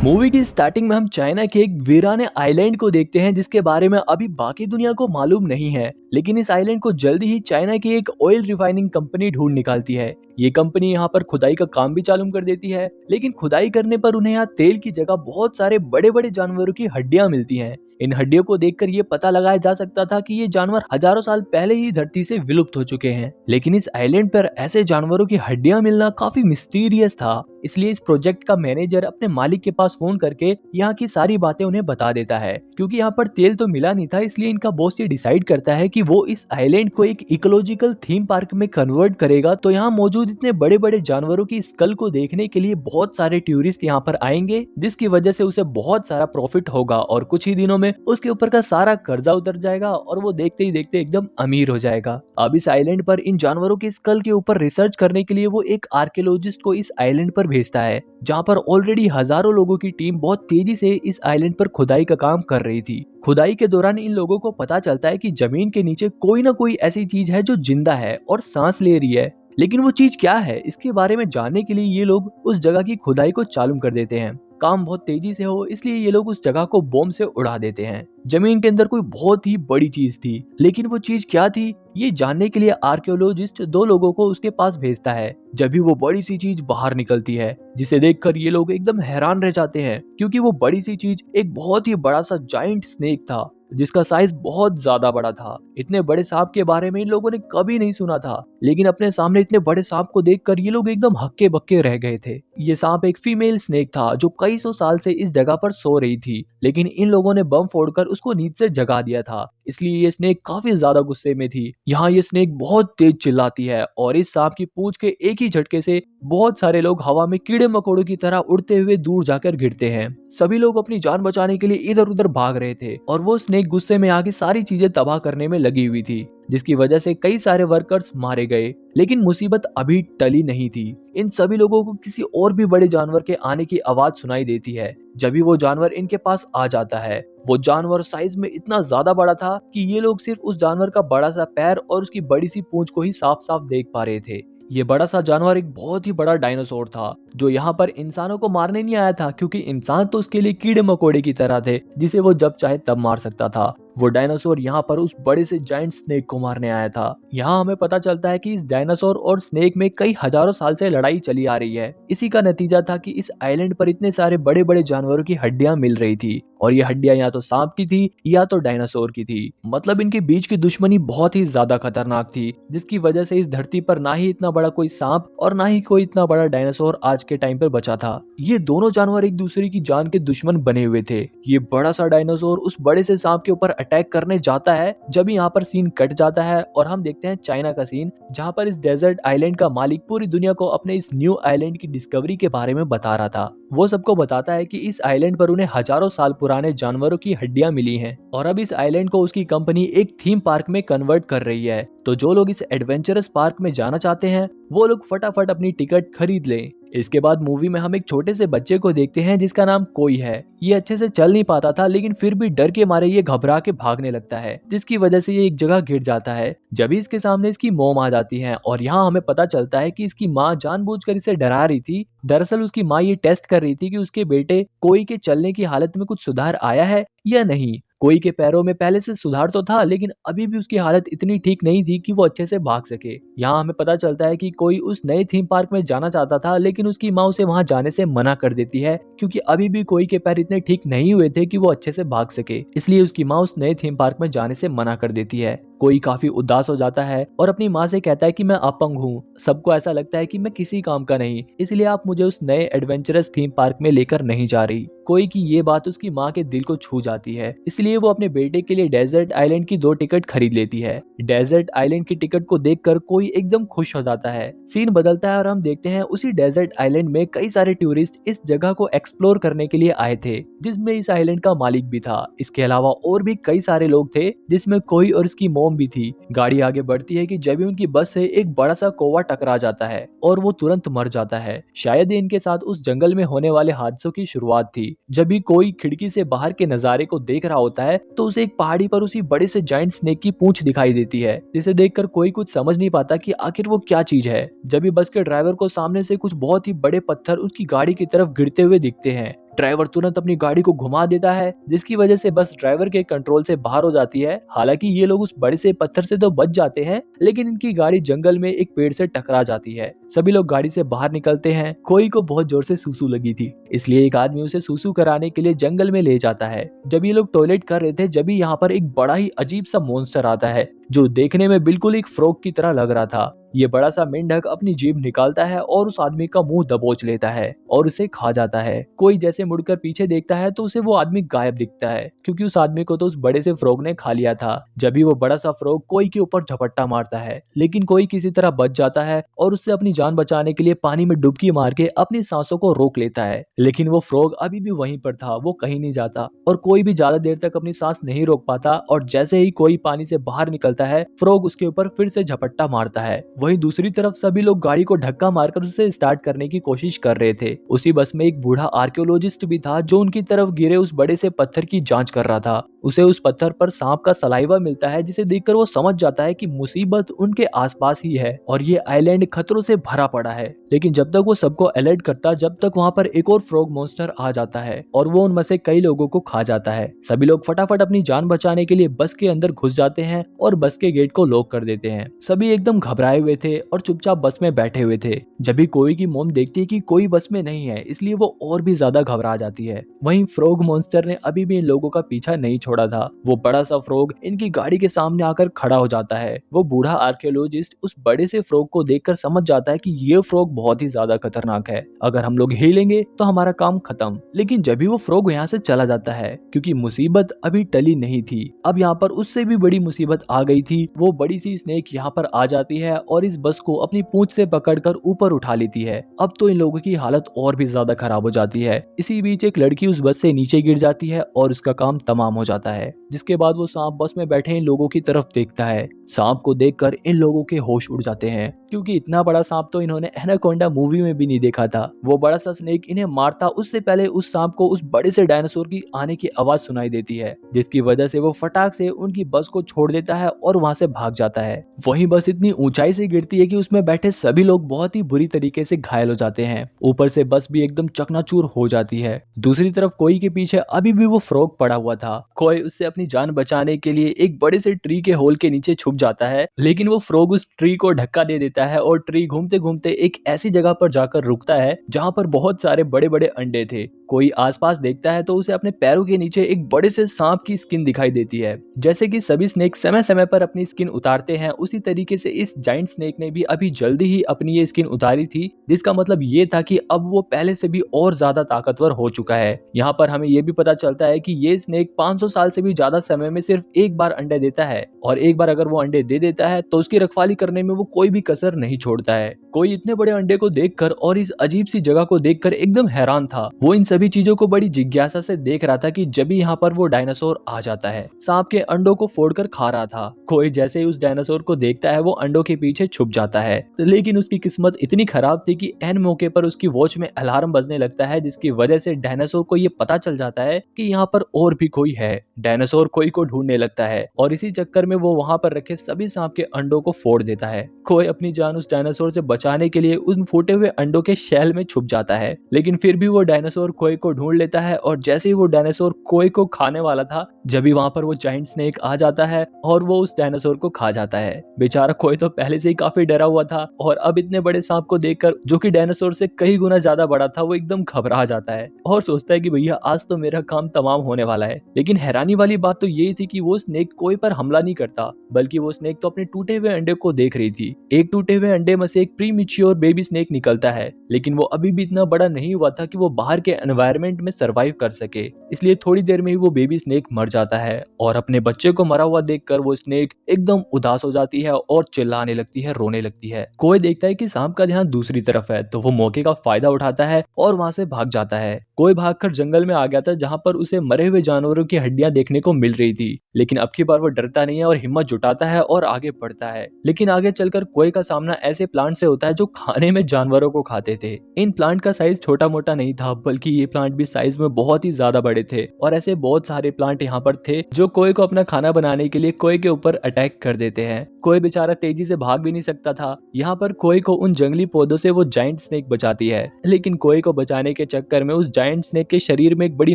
Movie की starting में हम चाइना के एक वीराने आइलैंड को देखते हैं जिसके बारे में अभी बाकी दुनिया को मालूम नहीं है। लेकिन इस आइलैंड को जल्दी ही चाइना की एक ऑयल रिफाइनिंग कंपनी ढूंढ निकालती है। ये कंपनी यहाँ पर खुदाई का काम भी चालू कर देती है, लेकिन खुदाई करने पर उन्हें यहाँ तेल की जगह बहुत सारे बड़े बड़े जानवरों की हड्डियां मिलती हैं। इन हड्डियों को देखकर ये पता लगाया जा सकता था कि ये जानवर हजारों साल पहले ही धरती से विलुप्त हो चुके हैं। लेकिन इस आइलैंड पर ऐसे जानवरों की हड्डियां मिलना काफी मिस्टीरियस था। इसलिए इस प्रोजेक्ट का मैनेजर अपने मालिक के पास फोन करके यहाँ की सारी बातें उन्हें बता देता है। क्योंकि यहाँ पर तेल तो मिला नहीं था, इसलिए इनका बॉस ये डिसाइड करता है कि वो इस आइलैंड को एक इकोलॉजिकल थीम पार्क में कन्वर्ट करेगा। तो यहाँ मौजूद इतने बड़े बड़े जानवरों की स्कल को देखने के लिए बहुत सारे टूरिस्ट यहाँ पर आएंगे, जिसकी वजह से उसे बहुत सारा प्रॉफिट होगा और कुछ ही दिनों में उसके ऊपर का सारा कर्जा उतर जाएगा और वो देखते ही देखते एकदम अमीर हो जाएगा। अब इस आइलैंड पर इन जानवरों के स्कल के ऊपर रिसर्च करने के लिए वो एक आर्कियोलॉजिस्ट को इस आइलैंड पर भेजता है, जहाँ पर ऑलरेडी हजारों लोगों की टीम बहुत तेजी से इस आइलैंड पर खुदाई का काम कर रही थी। खुदाई के दौरान इन लोगों को पता चलता है कि जमीन के नीचे कोई ना कोई ऐसी चीज है जो जिंदा है और सांस ले रही है। लेकिन वो चीज क्या है, इसके बारे में जानने के लिए ये लोग उस जगह की खुदाई को चालू कर देते हैं। काम बहुत तेजी से हो इसलिए ये लोग उस जगह को बॉम्ब से उड़ा देते हैं। जमीन के अंदर कोई बहुत ही बड़ी चीज थी, लेकिन वो चीज क्या थी ये जानने के लिए आर्कियोलॉजिस्ट दो लोगों को उसके पास भेजता है। जब भी वो बड़ी सी चीज बाहर निकलती है, जिसे देखकर ये लोग एकदम हैरान रह जाते हैं, क्योंकि वो बड़ी सी चीज एक बहुत ही बड़ा सा जाइंट स्नेक था, जिसका साइज बहुत ज्यादा बड़ा था। इतने बड़े सांप के बारे में इन लोगों ने कभी नहीं सुना था, लेकिन अपने सामने इतने बड़े सांप को देखकर ये लोग एकदम हक्के बक्के रह गए थे। ये सांप एक फीमेल स्नेक था जो कई सौ साल से इस जगह पर सो रही थी, लेकिन इन लोगों ने बम फोड़कर उसको नींद से जगा दिया था। इसलिए ये स्नेक काफी ज्यादा गुस्से में थी। यहाँ ये स्नेक बहुत तेज चिल्लाती है और इस सांप की पूंछ के एक ही झटके से बहुत सारे लोग हवा में कीड़े मकोड़ों की तरह उड़ते हुए दूर जाकर गिरते हैं। सभी लोग अपनी जान बचाने के लिए इधर उधर भाग रहे थे और वो स्नेक गुस्से में आके सारी चीजें तबाह करने में लगी हुई थी, जिसकी वजह से कई सारे वर्कर्स मारे गए। लेकिन मुसीबत अभी टली नहीं थी। इन सभी लोगों को किसी और भी बड़े जानवर के आने की आवाज सुनाई देती है। जब भी वो जानवर इनके पास आ जाता है, वो जानवर साइज में इतना ज्यादा बड़ा था कि ये लोग सिर्फ उस जानवर का बड़ा सा पैर और उसकी बड़ी सी पूंछ को ही साफ साफ देख पा रहे थे। ये बड़ा सा जानवर एक बहुत ही बड़ा डायनासोर था, जो यहाँ पर इंसानों को मारने नहीं आया था, क्योंकि इंसान तो उसके लिए कीड़े मकोड़े की तरह थे जिसे वो जब चाहे तब मार सकता था। वो डायनासोर यहाँ पर उस बड़े से जायंट स्नेक को मारने आया था। यहाँ हमें पता चलता है कि इस डायनासोर और स्नेक में कई हजारों साल से लड़ाई चली आ रही है। इसी का नतीजा था कि इस आइलैंड पर इतने सारे बड़े बड़े जानवरों की हड्डियां मिल रही थी, और ये हड्डियां या तो सांप की थी या तो डायनासोर की थी। मतलब इनके बीच की दुश्मनी बहुत ही ज्यादा खतरनाक थी, जिसकी वजह से इस धरती पर ना ही इतना बड़ा कोई सांप और ना ही कोई इतना बड़ा डायनासोर आज के टाइम पर बचा था। ये दोनों जानवर एक दूसरे की जान के दुश्मन बने हुए थे। ये बड़ा सा डायनासोर उस बड़े से सांप के ऊपर अटैक करने जाता है। जब यहाँ पर सीन कट जाता है और हम देखते हैं चाइना का सीन, जहाँ पर इस डेजर्ट आइलैंड का मालिक पूरी दुनिया को अपने इस न्यू आइलैंड की डिस्कवरी के बारे में बता रहा था। वो सबको बताता है कि इस आइलैंड पर उन्हें हजारों साल पुराने जानवरों की हड्डियां मिली हैं और अब इस आइलैंड को उसकी कंपनी एक थीम पार्क में कन्वर्ट कर रही है। तो जो लोग इस एडवेंचरस पार्क में जाना चाहते हैं वो लोग फटाफट अपनी टिकट खरीद लें। इसके बाद मूवी में हम एक छोटे से बच्चे को देखते हैं जिसका नाम कोई है। ये अच्छे से चल नहीं पाता था, लेकिन फिर भी डर के मारे ये घबरा के भागने लगता है, जिसकी वजह से ये एक जगह गिर जाता है। जब इसके सामने इसकी मॉम आ जाती है और यहाँ हमें पता चलता है कि इसकी माँ जानबूझकर इसे डरा रही थी। दरअसल उसकी माँ ये टेस्ट कर रही थी कि उसके बेटे कोई के चलने की हालत में कुछ सुधार आया है या नहीं। कोई के पैरों में पहले से सुधार तो था, लेकिन अभी भी उसकी हालत इतनी ठीक नहीं थी कि वो अच्छे से भाग सके। यहाँ हमें पता चलता है कि कोई उस नए थीम पार्क में जाना चाहता था, लेकिन उसकी माँ उसे वहां जाने से मना कर देती है, क्योंकि अभी भी कोई के पैर इतने ठीक नहीं हुए थे कि वो अच्छे से भाग सके। इसलिए उसकी माँ उस नए थीम पार्क में जाने से मना कर देती है। कोई काफी उदास हो जाता है और अपनी माँ से कहता है कि मैं अपंग हूँ, सबको ऐसा लगता है कि मैं किसी काम का नहीं, इसलिए आप मुझे उस नए एडवेंचरस थीम पार्क में लेकर नहीं जा रही। कोई की ये बात उसकी माँ के दिल को छू जाती है, इसलिए वो अपने बेटे के लिए डेजर्ट आइलैंड की 2 टिकट खरीद लेती है। डेजर्ट आइलैंड की टिकट को देखकर कोई एकदम खुश हो जाता है। सीन बदलता है और हम देखते हैं उसी डेजर्ट आइलैंड में कई सारे टूरिस्ट इस जगह को एक्सप्लोर करने के लिए आए थे, जिसमें इस आइलैंड का मालिक भी था। इसके अलावा और भी कई सारे लोग थे, जिसमें कोई और उसकी मॉम भी थी। गाड़ी आगे बढ़ती है कि जब भी उनकी बस से एक बड़ा सा कौवा टकरा जाता है और वो तुरंत मर जाता है। शायद इनके साथ उस जंगल में होने वाले हादसों की शुरुआत थी। जब भी कोई खिड़की से बाहर के नजारे को देख रहा होता है तो उसे एक पहाड़ी पर उसी बड़े से जायंट स्नेक की पूंछ दिखाई देती है, जिसे देखकर कोई कुछ समझ नहीं पाता कि आखिर वो क्या चीज है। जब भी बस के ड्राइवर को सामने से कुछ बहुत ही बड़े पत्थर उसकी गाड़ी की तरफ गिरते हुए दिखते हैं, ड्राइवर तुरंत अपनी गाड़ी को घुमा देता है, जिसकी वजह से बस ड्राइवर के कंट्रोल से बाहर हो जाती है। हालांकि ये लोग उस बड़े से पत्थर से तो बच जाते हैं, लेकिन इनकी गाड़ी जंगल में एक पेड़ से टकरा जाती है। सभी लोग गाड़ी से बाहर निकलते हैं। कोई को बहुत जोर से सूसू लगी थी, इसलिए एक आदमी उसे सूसू कराने के लिए जंगल में ले जाता है। जब ये लोग टॉयलेट कर रहे थे, जब यहाँ पर एक बड़ा ही अजीब सा मॉन्स्टर आता है, जो देखने में बिल्कुल एक फ्रॉग की तरह लग रहा था। ये बड़ा सा मेंढक अपनी जीभ निकालता है और उस आदमी का मुंह दबोच लेता है और उसे खा जाता है। कोई जैसे मुड़कर पीछे देखता है तो उसे वो आदमी गायब दिखता है, क्योंकि उस आदमी को तो उस बड़े से फ्रॉग ने खा लिया था। जब भी वो बड़ा सा फ्रॉग कोई के ऊपर झपट्टा मारता है, लेकिन कोई किसी तरह बच जाता है और उससे अपनी जान बचाने के लिए पानी में डुबकी मार के अपनी सांसों को रोक लेता है। लेकिन वो फ्रॉग अभी भी वहीं पर था, वो कहीं नहीं जाता और कोई भी ज्यादा देर तक अपनी सांस नहीं रोक पाता। और जैसे ही कोई पानी से बाहर निकलता है, फ्रॉग उसके ऊपर फिर से झपट्टा मारता है। वहीं दूसरी तरफ सभी लोग गाड़ी को धक्का मारकर उसे स्टार्ट करने की कोशिश कर रहे थे। उसी बस में एक बूढ़ा आर्कियोलॉजिस्ट भी था, जो उनकी तरफ गिरे उस बड़े से पत्थर की जांच कर रहा था। उसे उस पत्थर पर सांप का सलाइवा मिलता है, जिसे देखकर वो समझ जाता है कि मुसीबत उनके आसपास ही है और ये आइलैंड खतरों से भरा पड़ा है। लेकिन जब तक वो सबको अलर्ट करता, जब तक वहां पर एक और फ्रॉग मॉन्स्टर आ जाता है और वो उनमें से कई लोगों को खा जाता है। सभी लोग फटाफट अपनी जान बचाने के लिए बस के अंदर घुस जाते हैं और बस के गेट को लॉक कर देते हैं। सभी एकदम घबराए हुए थे और चुपचाप बस में बैठे हुए थे। जब भी कोई की मोम देखती है कि कोई बस में नहीं है, इसलिए वो और भी ज्यादा घबरा जाती है। वहीं फ्रॉग मॉन्स्टर ने अभी भी इन लोगों का पीछा नहीं छोड़ा था। वो बड़ा सा फ्रॉग इनकी गाड़ी के सामने आकर खड़ा हो जाता है। वो बूढ़ा आर्कियोलॉजिस्ट उस बड़े से फ्रॉग को देखकर समझ जाता है कि ये फ्रॉग बहुत ही ज्यादा खतरनाक है, अगर हम लोग हिलेंगे तो हमारा काम खत्म। लेकिन जब भी वो फ्रॉग यहाँ से चला जाता है, क्योंकि मुसीबत अभी टली नहीं थी, अब यहाँ पर उससे भी बड़ी मुसीबत आ गई थी। वो बड़ी सी स्नेक यहाँ पर आ जाती है और इस बस को अपनी पूंछ से पकड़कर ऊपर उठा लेती है। अब तो इन लोगों की हालत और भी ज्यादा खराब हो जाती है। इसी बीच एक लड़की उस बस से नीचे गिर जाती है और उसका काम तमाम हो जाता है। जिसके बाद वो सांप बस में बैठे इन लोगों की तरफ देखता है। सांप को देखकर इन लोगों के होश उड़ जाते हैं, क्योंकि इतना बड़ा सांप तो इन्होंने एनाकोंडा मूवी में भी नहीं देखा था। वो बड़ा सा स्नेक इन्हें मारता उससे पहले उस सांप को उस बड़े से डायनासोर की आने की आवाज सुनाई देती है, जिसकी वजह से वो फटाक से उनकी बस को छोड़ देता है और वहां से भाग जाता है। वहीं बस इतनी ऊंचाई से गिरती है कि उसमें बैठे सभी लोग बहुत ही बुरी तरीके से घायल हो जाते हैं। ऊपर से बस भी एकदम चकनाचूर हो जाती है। दूसरी तरफ कोई के पीछे अभी भी वो फ्रॉग पड़ा हुआ था। कोई उससे अपनी जान बचाने के लिए एक बड़े से ट्री के होल के नीचे छुप जाता है, लेकिन वो फ्रॉग उस ट्री को धक्का दे देता है और ट्री घूमते घूमते एक ऐसी जगह पर जाकर रुकता है जहां पर बहुत सारे बड़े बड़े अंडे थे। कोई आसपास देखता है तो उसे अपने पैरों के नीचे एक बड़े से सांप की स्किन दिखाई देती है। जैसे कि सभी स्नेक समय समय पर अपनी स्किन उतारते हैं, उसी तरीके से इस जाइंट स्नेक ने भी अभी जल्दी ही अपनी ये स्किन उतारी थी, जिसका मतलब ये था कि अब वो पहले से भी और ज्यादा ताकतवर हो चुका है। यहाँ पर हमें ये भी पता चलता है कि ये स्नेक 500 साल से भी ज्यादा समय में सिर्फ एक बार अंडे देता है, और एक बार अगर वो अंडे दे देता है तो उसकी रखवाली करने में वो कोई भी कसर नहीं छोड़ता है। कोई इतने बड़े अंडे को देखकर और इस अजीब सी जगह को देखकर एकदम हैरान था। वो इन सभी चीजों को बड़ी जिज्ञासा से देख रहा था कि जब भी यहाँ पर वो डायनासोर आ जाता है, सांप के अंडों को फोड़कर खा रहा था। कोई जैसे ही उस डायनासोर को देखता है वो अंडों के पीछे छुप जाता है, लेकिन उसकी किस्मत इतनी खराब थी कि एन मौके पर उसकी वॉच में अलार्म बजने लगता है, जिसकी वजह से डायनासोर को ये पता चल जाता है कि यहाँ पर और भी कोई है। डायनासोर कोई को ढूंढने लगता है और इसी चक्कर में वो वहां पर रखे सभी सांप के अंडों को फोड़ देता है। कोई अपनी जान उस डायनासोर से बचाने के लिए उन फूटे हुए अंडों के शैल में छुप जाता है, लेकिन फिर भी वो डायनासोर कोई को ढूंढ लेता है। और जैसे ही वो डायनासोर कोई को खाने वाला था, जब भी वहां पर वो जाइंट स्नेक आ जाता है और वो उस डायनासोर को खा जाता है। बेचारा कोई तो पहले से ही काफी डरा हुआ था और अब इतने बड़े सांप को देखकर, जो कि डायनासोर से कई गुना ज्यादा बड़ा था, वो एकदम घबरा जाता है और सोचता है कि भैया आज तो मेरा काम तमाम होने वाला है। लेकिन हैरानी वाली बात तो यही थी कि वो स्नेक कोई पर हमला नहीं करता, बल्कि वो स्नेक तो अपने टूटे हुए अंडे को देख रही थी। एक टूटे हुए अंडे में से एक प्री मैच्योर बेबी स्नेक निकलता है, लेकिन वो अभी भी इतना बड़ा नहीं हुआ था कि वो बाहर के एनवायरनमेंट में सरवाइव कर सके, इसलिए थोड़ी देर में ही वो बेबी स्नेक मर जाता है। और अपने बच्चे को मरा हुआ देखकर वो स्नेक एकदम उदास हो जाती है और चिल्लाने लगती है, रोने लगती है। कोई देखता है कि सांप का ध्यान दूसरी तरफ है, तो वो मौके का फायदा उठाता है और वहां से भाग जाता है। कोई भागकर जंगल में आ गया था, जहां पर उसे मरे हुए जानवरों की हड्डियां देखने को मिल रही थी, लेकिन अब की बार वो डरता नहीं है और हिम्मत जुटाता है और आगे बढ़ता है। लेकिन आगे चलकर कोई का सामना ऐसे प्लांट से होता है जो खाने में जानवरों को खाते थे। इन प्लांट का साइज छोटा मोटा नहीं था, बल्कि ये प्लांट भी साइज में बहुत ही ज्यादा बड़े थे। और ऐसे बहुत सारे प्लांट यहाँ पर थे जो कोई को अपना खाना बनाने के लिए कोई के ऊपर अटैक कर देते हैं। कोई बेचारा तेजी से भाग भी नहीं सकता था। यहाँ पर कोई को उन जंगली पौधों से वो जाइंट स्नेक बचाती है, लेकिन कोई को बचाने के चक्कर में उस जाइंट जायंट स्नेक के शरीर में एक बड़ी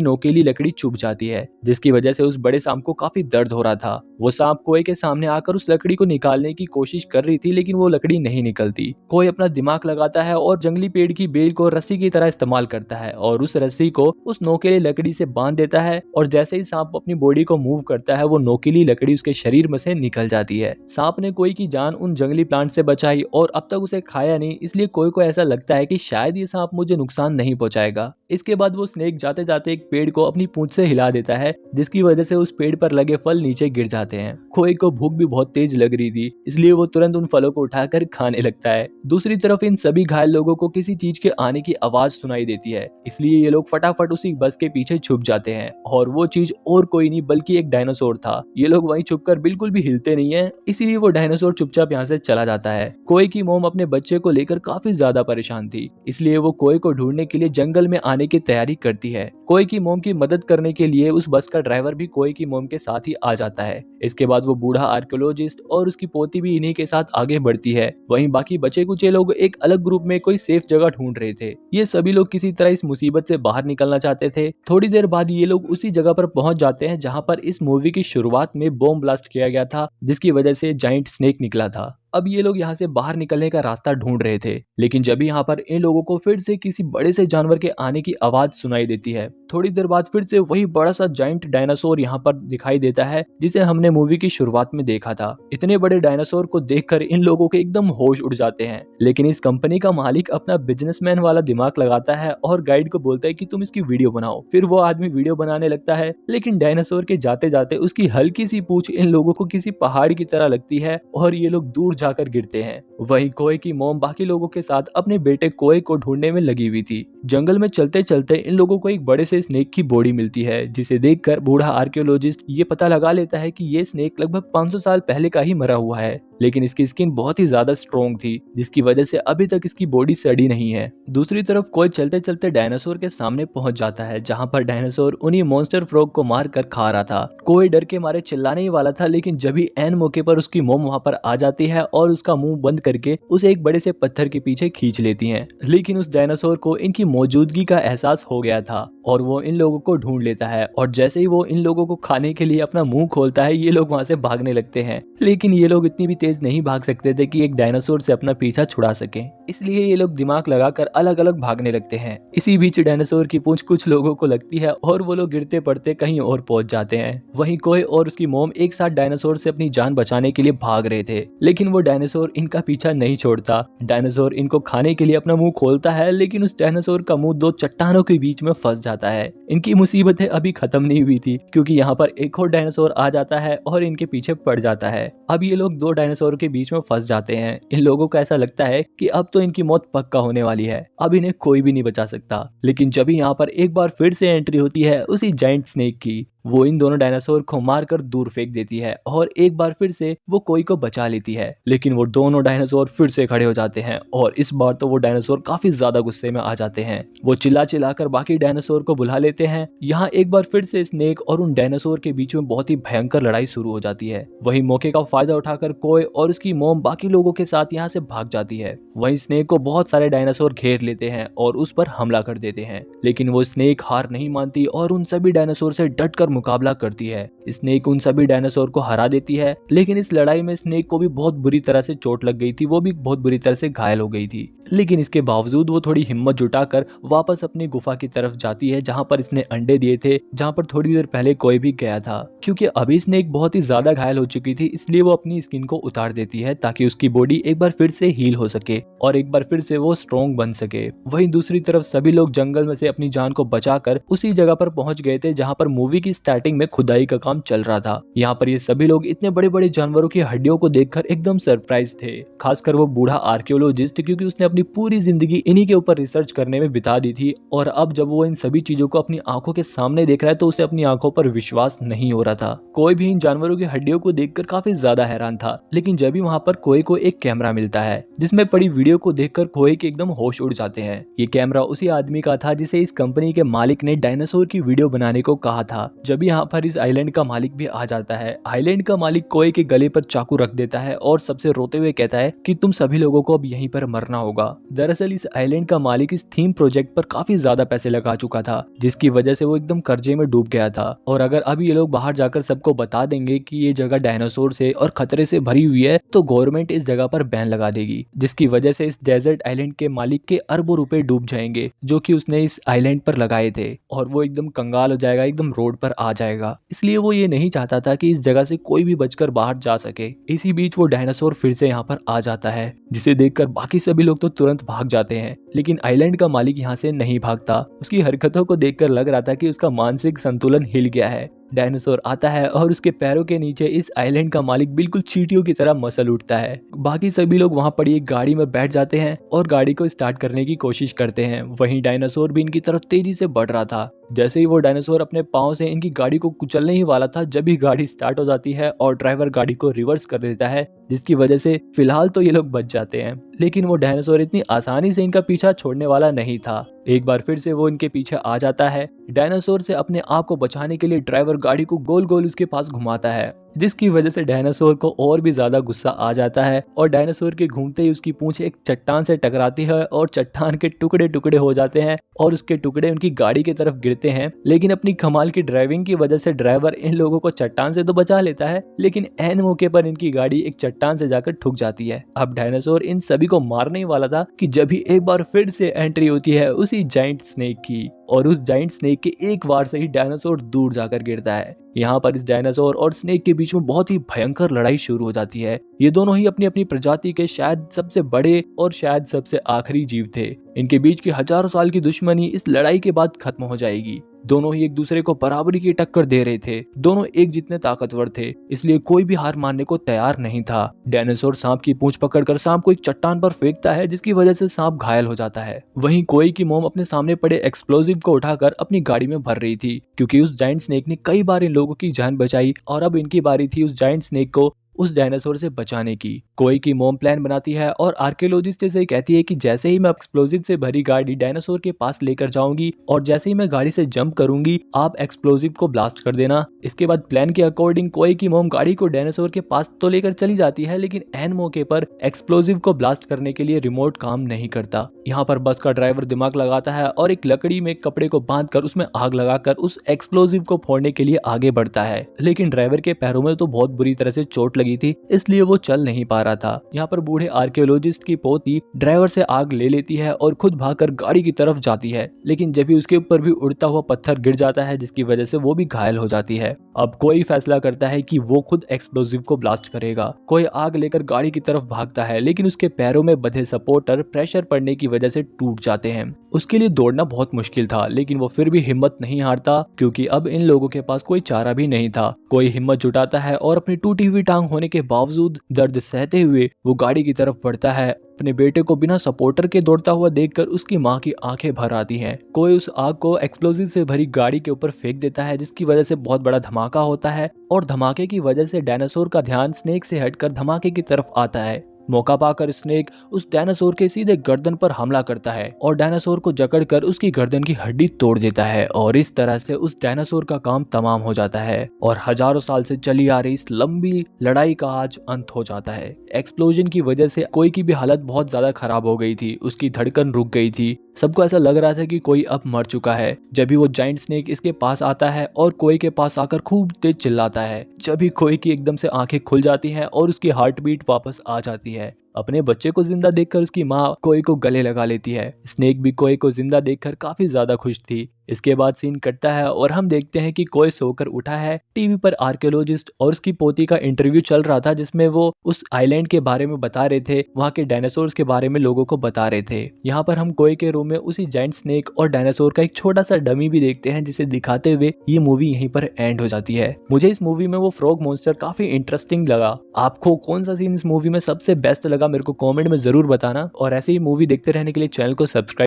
नोकीली लकड़ी चुभ जाती है, जिसकी वजह से उस बड़े सांप को काफी दर्द हो रहा था। वो सांप कोए के सामने आकर उस लकड़ी को निकालने की कोशिश कर रही थी, लेकिन वो लकड़ी नहीं निकलती। कोए अपना दिमाग लगाता है और जंगली पेड़ की बेल को रस्सी की तरह इस्तेमाल करता है और उस रस्सी को उस नोकीली लकड़ी से बांध देता है, और जैसे ही सांप अपनी बॉडी को मूव करता है वो नोकीली लकड़ी उसके शरीर में से निकल जाती है। सांप ने कोए की जान उन जंगली प्लांट से बचाई और अब तक उसे खाया नहीं, इसलिए कोए को ऐसा लगता है कि शायद ये सांप मुझे नुकसान नहीं पहुंचाएगा। इसके बाद वो स्नेक जाते जाते एक पेड़ को अपनी पूंछ से हिला देता है, जिसकी वजह से उस पेड़ पर लगे फल नीचे गिर जाते हैं। कोए को भूख भी बहुत तेज लग रही थी, इसलिए वो तुरंत उन फलों को उठाकर खाने लगता है। दूसरी तरफ इन सभी घायल लोगों को किसी चीज के आने की आवाज सुनाई देती है, इसलिए ये लोग फटाफट उसी बस के पीछे छुप जाते हैं, और वो चीज और कोई नहीं बल्कि एक डायनासोर था। ये लोग वहीं छुपकर बिल्कुल भी हिलते नहीं है, इसीलिए वो डायनासोर चुपचाप यहाँ से चला जाता है। कोए की मोम अपने बच्चे को लेकर काफी ज्यादा परेशान थी, इसलिए वो कोए को ढूंढने के लिए जंगल में आने की तैयारी करती है। कोए की मोम की मदद करने के लिए उस बस का ड्राइवर भी कोए की मोम के साथ ही आ जाता है। इसके बाद वो बूढ़ा आर्कियोलॉजिस्ट और उसकी पोती भी इन्हीं के साथ आगे बढ़ती है। वहीं बाकी बचे कुचे लोग एक अलग ग्रुप में कोई सेफ जगह ढूंढ रहे थे। ये सभी लोग किसी तरह इस मुसीबत से बाहर निकलना चाहते थे। थोड़ी देर बाद ये लोग उसी जगह पर पहुंच जाते हैं जहां पर इस मूवी की शुरुआत में बॉम्ब ब्लास्ट किया गया था, जिसकी वजह से जाइंट स्नेक निकला था। अब ये लोग यहाँ से बाहर निकलने का रास्ता ढूंढ रहे थे, लेकिन जब यहाँ पर इन लोगों को फिर से किसी बड़े से जानवर के आने की आवाज सुनाई देती है। थोड़ी देर बाद फिर से वही बड़ा सा जाइंट डायनासोर यहाँ पर दिखाई देता है, जिसे हमने मूवी की शुरुआत में देखा था। इतने बड़े डायनासोर को देखकर इन लोगों के एकदम होश उड़ जाते हैं, लेकिन इस कंपनी का मालिक अपना बिजनेसमैन वाला दिमाग लगाता है और गाइड को बोलता है कि तुम इसकी वीडियो बनाओ। फिर वो आदमी वीडियो बनाने लगता है, लेकिन डायनासोर के जाते जाते उसकी हल्की सी पूंछ इन लोगों को किसी पहाड़ की तरह लगती है और ये लोग दूर जाकर गिरते हैं। वहीं कोए की मोम बाकी लोगों के साथ अपने बेटे कोए को ढूंढने में लगी हुई थी। जंगल में चलते चलते इन लोगों को एक बड़े से स्नेक की बॉडी मिलती है, जिसे देखकर बूढ़ा आर्कियोलॉजिस्ट ये पता लगा लेता है कि ये स्नेक लगभग 500 साल पहले का ही मरा हुआ है, लेकिन इसकी स्किन बहुत ही ज्यादा स्ट्रॉन्ग थी, जिसकी वजह से अभी तक इसकी बॉडी सड़ी नहीं है। दूसरी तरफ कोए चलते चलते डायनासोर के सामने पहुंच जाता है, जहां पर डायनासोर उन्हीं मॉन्स्टर फ्रॉग को मार कर खा रहा था। कोए डर के मारे चिल्लाने ही वाला था, लेकिन जब ही एन मौके पर उसकी मोम वहां पर आ जाती है और उसका मुंह बंद करके उसे एक बड़े से पत्थर के पीछे खींच लेती है। लेकिन उस डायनासोर को इनकी मौजूदगी का एहसास हो गया था और वो इन लोगों को ढूंढ लेता है, और जैसे ही वो इन लोगों को खाने के लिए अपना मुंह खोलता है, ये लोग वहां से भागने लगते हैं। लेकिन ये लोग इतनी भी तेज नहीं भाग सकते थे कि एक डायनासोर से अपना पीछा छुड़ा सके, इसलिए ये लोग दिमाग लगाकर अलग अलग भागने लगते हैं। इसी बीच डायनासोर की पूंछ कुछ लोगों को लगती है और वो लोग गिरते पड़ते कहीं और पहुंच जाते हैं। वहीं कोए और उसकी मोम एक साथ डायनासोर से अपनी जान बचाने के लिए भाग रहे थे, लेकिन वो डायनासोर इनका पीछा नहीं छोड़ता। डायनासोर इनको खाने के लिए अपना मुंह खोलता है, लेकिन उस डायनासोर का मुंह दो चट्टानों के बीच में फंस जाता है। इनकी मुसीबतें अभी खत्म नहीं हुई थी, क्योंकि यहाँ पर एक और डायनासोर आ जाता है और इनके पीछे पड़ जाता है। अब ये लोग दो डायनासोर के बीच में फंस जाते हैं। इन लोगों को ऐसा लगता है कि अब तो इनकी मौत पक्का होने वाली है, अब इन्हें कोई भी नहीं बचा सकता। लेकिन जब यहाँ पर एक बार फिर से एंट्री होती है उसी जाइंट स्नेक की, वो इन दोनों डायनासोर को मारकर दूर फेंक देती है और एक बार फिर से वो कोई को बचा लेती है। लेकिन वो दोनों डायनासोर फिर से खड़े हो जाते हैं और इस बार तो वो डायनासोर काफी ज्यादा गुस्से में आ जाते हैं। वो चिल्ला चिल्लाकर बाकी डायनासोर को बुला लेते हैं। यहाँ एक बार फिर से स्नेक और उन डायनासोर के बीच में बहुत ही भयंकर लड़ाई शुरू हो जाती है। वही मौके का फायदा उठाकर कोए और उसकी मोम बाकी लोगों के साथ यहाँ से भाग जाती है। वहीं स्नेक को बहुत सारे डायनासोर घेर लेते हैं और उस पर हमला कर देते हैं, लेकिन वो स्नेक हार नहीं मानती और उन सभी डायनासोर से डटकर मुकाबला करती है। स्नेक उन सभी डायनासोर को हरा देती है, लेकिन इस लड़ाई में स्नेक को भी बहुत बुरी तरह से चोट लग गई थी, वो भी बहुत बुरी तरह से घायल हो गई थी। लेकिन इसके बावजूद वो थोड़ी हिम्मत जुटाकर वापस अपनी गुफा की तरफ जाती है, जहां पर इसने अंडे दिए थे, जहां पर थोड़ी देर पहले कोई भी गया था। क्योंकि अभी स्नेक बहुत ही ज्यादा घायल हो चुकी थी, इसलिए वो अपनी स्किन को उतार देती है ताकि उसकी बॉडी एक बार फिर से हील हो सके और एक बार फिर से वो स्ट्रॉन्ग बन सके। वहीं दूसरी तरफ सभी लोग जंगल में से अपनी जान को बचाकर उसी जगह पर पहुंच गए थे जहां पर मूवी की स्टार्टिंग में खुदाई का काम चल रहा था। यहाँ पर ये सभी लोग इतने बड़े बड़े जानवरों की हड्डियों को देखकर एकदम सरप्राइज थे, खासकर वो बूढ़ा आर्कियोलॉजिस्ट, क्योंकि उसने अपनी पूरी जिंदगी इन्हीं के ऊपर रिसर्च करने में बिता दी थी और अब जब वो इन सभी चीजों को अपनी आंखों के सामने देख रहा है तो उसे अपनी आंखों पर विश्वास नहीं हो रहा था। कोई भी इन जानवरों की हड्डियों को देखकर काफी ज्यादा हैरान था, लेकिन जब भी वहाँ पर कोई को एक कैमरा मिलता है जिसमें पड़ी वीडियो को देखकर कोई के एकदम होश उड़ जाते हैं। ये कैमरा उसी आदमी का था जिसे इस कंपनी के मालिक ने डायनासोर की वीडियो बनाने को कहा था। जब जब यहाँ पर इस आइलैंड का मालिक भी आ जाता है। आइलैंड का मालिक कोई के गले पर चाकू रख देता है और सबसे रोते हुए कहता है कि तुम सभी लोगों को अब यहीं पर मरना होगा। दरअसल इस आइलैंड का मालिक इस थीम प्रोजेक्ट पर काफी ज्यादा पैसे लगा चुका था, जिसकी वजह से वो एकदम कर्जे में डूब गया था। और अगर अभी ये लोग बाहर जाकर सबको बता देंगे कि ये जगह डायनासोर से और खतरे से भरी हुई है, तो गवर्नमेंट इस जगह पर बैन लगा देगी, जिसकी वजह से इस डेजर्ट आइलैंड के मालिक के अरबों रुपए डूब जाएंगे जो कि उसने इस आइलैंड पर लगाए थे, और वो एकदम कंगाल हो जाएगा, एकदम रोड पर आ जाएगा। इसलिए वो ये नहीं चाहता था कि इस जगह से कोई भी बचकर बाहर जा सके। इसी बीच वो डायनासोर फिर से यहाँ पर आ जाता है, जिसे देखकर बाकी सभी लोग तो तुरंत भाग जाते हैं, लेकिन आइलैंड का मालिक यहाँ से नहीं भागता। उसकी हरकतों को देखकर लग रहा था कि उसका मानसिक संतुलन हिल गया है। डायनासोर आता है और उसके पैरों के नीचे इस आइलैंड का मालिक बिल्कुल चींटियों की तरह मसल उठता है। बाकी सभी लोग वहां पड़ी एक गाड़ी में बैठ जाते हैं और गाड़ी को स्टार्ट करने की कोशिश करते हैं। वहीं डायनासोर भी इनकी तरफ तेजी से बढ़ रहा था। जैसे ही वो डायनासोर अपने पांव से इनकी गाड़ी को कुचलने ही वाला था, जब ही गाड़ी स्टार्ट हो जाती है और ड्राइवर गाड़ी को रिवर्स कर देता है, जिसकी वजह से फिलहाल तो ये लोग बच जाते हैं। लेकिन वो डायनासोर इतनी आसानी से इनका पीछा छोड़ने वाला नहीं था। एक बार फिर से वो इनके पीछे आ जाता है। डायनासोर से अपने आप को बचाने के लिए ड्राइवर गाड़ी को गोल गोल उसके पास घुमाता है, जिसकी वजह से डायनासोर को और भी ज्यादा गुस्सा आ जाता है और डायनासोर के घूमते ही उसकी पूंछ एक चट्टान से टकराती है और चट्टान के टुकड़े टुकड़े हो जाते हैं और उसके टुकड़े उनकी गाड़ी की तरफ गिरते हैं। लेकिन अपनी कमाल की ड्राइविंग की वजह से ड्राइवर इन लोगों को चट्टान से तो बचा लेता है, लेकिन ऐन मौके पर इनकी गाड़ी एक चट्टान से जाकर ठुक जाती है। अब डायनासोर इन सभी को मारने ही वाला था कि जब ही एक बार फिर से एंट्री होती है उसी जाइंट स्नेक की, और उस जाइंट स्नेक के एक वार से ही डायनासोर दूर जाकर गिरता है। यहाँ पर इस डायनासोर और स्नेक के बीच में बहुत ही भयंकर लड़ाई शुरू हो जाती है। ये दोनों ही अपनी अपनी प्रजाति के शायद सबसे बड़े और शायद सबसे आखिरी जीव थे। इनके बीच की हजारों साल की दुश्मनी इस लड़ाई के बाद खत्म हो जाएगी। दोनों ही एक दूसरे को बराबरी की टक्कर दे रहे थे। दोनों एक जितने ताकतवर थे, इसलिए कोई भी हार मानने को तैयार नहीं था। डायनासोर सांप की पूंछ पकड़कर सांप को एक चट्टान पर फेंकता है, जिसकी वजह से सांप घायल हो जाता है। वहीं कोई की मोम अपने सामने पड़े एक्सप्लोजिव को उठाकर अपनी गाड़ी में भर रही थी, क्योंकि उस जायंट स्नेक ने कई बार इन लोगों की जान बचाई और अब इनकी बारी थी उस जायंट स्नेक को उस डायनासोर से बचाने की। कोई की मोम प्लान बनाती है और आर्कियोलॉजिस्ट से कहती है कि जैसे ही मैं एक्सप्लोजिव से भरी गाड़ी डायनासोर के पास लेकर जाऊंगी और जैसे ही मैं गाड़ी से जंप करूंगी, आप एक्सप्लोजिव को ब्लास्ट कर देना। इसके बाद प्लान के अकॉर्डिंग कोई की मोम गाड़ी को डायनासोर के पास तो लेकर चली जाती है, लेकिन एन मौके पर एक्सप्लोजिव को ब्लास्ट करने के लिए रिमोट काम नहीं करता। यहाँ पर बस का ड्राइवर दिमाग लगाता है और एक लकड़ी में कपड़े को बांधकर उसमें आग लगाकर उस एक्सप्लोजिव को फोड़ने के लिए आगे बढ़ता है, लेकिन ड्राइवर के पैरों में तो बहुत बुरी तरह से चोट लगी थी, इसलिए वो चल नहीं पा रहा था। यहाँ पर बूढ़े आर्कियोलॉजिस्ट की पोती ड्राइवर से आग ले लेती है और खुद भागकर गाड़ी की तरफ जाती है, लेकिन जब भी उसके ऊपर भी उड़ता हुआ पत्थर गिर जाता है, जिसकी वजह से वो भी घायल हो जाती है। अब कोई फैसला करता है कि वो खुद एक्सप्लोजिव को ब्लास्ट करेगा। कोई आग लेकर गाड़ी की तरफ भागता है, लेकिन उसके पैरों में बंधे सपोर्टर प्रेशर पड़ने की वजह से टूट जाते हैं। उसके लिए दौड़ना बहुत मुश्किल था, लेकिन वो फिर भी हिम्मत नहीं हारता, क्योंकि अब इन लोगों के पास कोई चारा भी नहीं था। कोई हिम्मत जुटाता है और अपनी टूटी हुई टांग होने के बावजूद दर्द सहते हुए वो गाड़ी की तरफ बढ़ता है। अपने बेटे को बिना सपोर्टर के दौड़ता हुआ देखकर उसकी माँ की आंखें भर आती हैं। कोई उस आग को एक्सप्लोजिव से भरी गाड़ी के ऊपर फेंक देता है, जिसकी वजह से बहुत बड़ा धमाका होता है और धमाके की वजह से डायनासोर का ध्यान स्नेक से हटकर धमाके की तरफ आता है। मौका पाकर स्नेक उस डायनासोर के सीधे गर्दन पर हमला करता है और डायनासोर को जकड़कर उसकी गर्दन की हड्डी तोड़ देता है, और इस तरह से उस डायनासोर का काम तमाम हो जाता है और हजारों साल से चली आ रही इस लंबी लड़ाई का आज अंत हो जाता है। एक्सप्लोजन की वजह से कोई की भी हालत बहुत ज्यादा खराब हो गई थी, उसकी धड़कन रुक गई थी। सबको ऐसा लग रहा था कि कोई अब मर चुका है। जब भी वो जाइंट स्नेक इसके पास आता है और कोई के पास आकर खूब तेज चिल्लाता है, जब भी कोई की एकदम से आंखें खुल जाती हैं और उसकी हार्ट बीट वापस आ जाती है। अपने बच्चे को जिंदा देखकर उसकी माँ कोई को गले लगा लेती है। स्नेक भी कोई को जिंदा देखकर काफी ज्यादा खुश थी। इसके बाद सीन कटता है और हम देखते हैं कि कोई सोकर उठा है। टीवी पर आर्कियोलॉजिस्ट और उसकी पोती का इंटरव्यू चल रहा था, जिसमें वो उस आइलैंड के बारे में बता रहे थे, वहाँ के डायनासोर्स के बारे में लोगों को बता रहे थे। यहाँ पर हम कोई के रूम में उसी जाइंट स्नेक और डायनासोर का एक छोटा सा डमी भी देखते हैं, जिसे दिखाते हुए ये मूवी यहीं पर एंड हो जाती है। मुझे इस मूवी में वो फ्रॉग मॉन्स्टर काफी इंटरेस्टिंग लगा। आपको कौन सा सीन इस मूवी में सबसे बेस्ट लगा, मेरे को कमेंट में जरूर बताना, और ऐसे ही मूवी देखते रहने के लिए चैनल को सब्सक्राइब